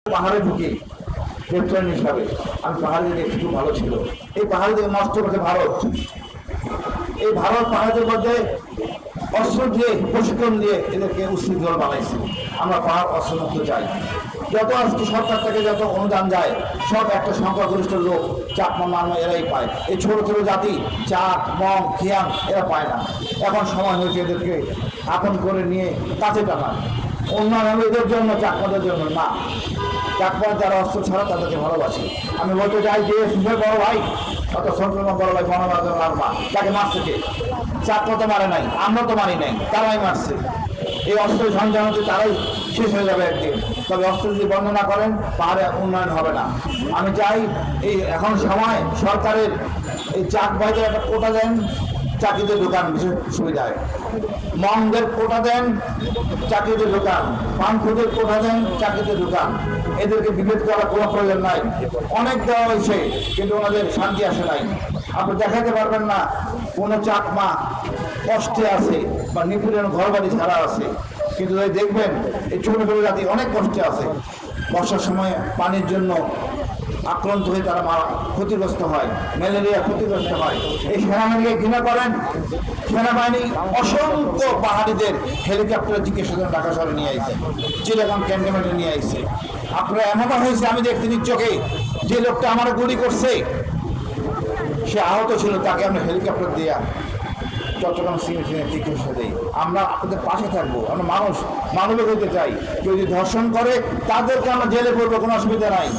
পাহাড়ে ঢুকি লেফটেন্যান্ট হিসাবে। আমি পাহাড়ে দেখতে খুব ভালো ছিল। এই পাহাড়ে থেকে নষ্ট করছে ভারত। এই ভারত পাহাড়ের মধ্যে অস্ত্র দিয়ে প্রশিক্ষণ দিয়ে এদেরকে উশৃঙ্খল বানাইছে। আমরা পাহাড় অস্ত্রমুক্ত চাই। যত আজকে সরকার থেকে যত অনুদান যায় সব একটা সংখ্যাগরিষ্ঠ লোক চাকমা মানো এরাই পায়। এই ছোট ছোট জাতি চাক মং খিয়াং এরা পায় না। এখন সময় হয়েছে এদেরকে আপন করে নিয়ে কাছে টাকা। অন্যান্য এদের জন্য চাকমাদের জন্য না। চাকমা যারা অস্ত্র ছাড়া তাদেরকে ভালোবাসে। আমি বলতে চাই যে সুফের বড় ভাই অত সংক্রমণ বড় ভাই গণমাধ্যম মারমা তাকে মারছে কে? চাকমা তো মারে নাই, আমরা তো মারি নাই, তারাই মারছে। এই অস্ত্র সঞ্চালন হচ্ছে তারাই শেষ হয়ে যাবে একদিন। তবে অস্ত্র যদি বন্ধ না করেন পাহাড়ে উন্নয়ন হবে না। আমি চাই এই এখন সময় সরকারের এই চাক ভাইদের একটা কোটা দেন, চাকরিতে ঢোকান বিশেষ সুবিধায়। মংদের কোটা দেন, চাকরিতে ঢোকান। পানখুদের কোটা দেন, চাকরিতে ঢোকান। এদেরকে বিভেদ করার কোনো প্রয়োজন নাই। অনেক দেওয়া হয়েছে কিন্তু ওনাদের শান্তি আসে নাই। আপনি দেখাতে পারবেন না কোনো চাকমা কষ্টে আছে বা নিপুণের ঘর বাড়ি ছাড়া আছে, কিন্তু দেখবেন এই ছোট ছোট জাতি অনেক কষ্টে আছে। বর্ষার সময় পানির জন্য আক্রান্ত হয়ে তারা ক্ষতিগ্রস্ত হয়, ম্যালেরিয়া ক্ষতিগ্রস্ত হয়। এই সেনাবাহিনীকে ঘৃণা করেন। সেনাবাহিনী অসংখ্য পাহাড়িদের হেলিকপ্টারে চিকিৎসার জন্য ঢাকা শহরে নিয়ে আসছে, চিটাগাং ক্যান্টনমেন্টে নিয়ে আসছে। আপনারা এমনও হয়েছে আমি দেখতে নিজ চোখে, যে লোকটা আমার গুলি করছে সে আহত ছিল, তাকে আমরা হেলিকপ্টার দিয়ে চট্টগ্রাম সিভিল চিকিৎসা দিই। আমরা আপনাদের পাশে থাকবো। আমরা মানবিক হতে চাই। কেউ যদি ধর্ষণ করে তাদেরকে আমরা জেলে পড়বো, কোনো অসুবিধা নাই।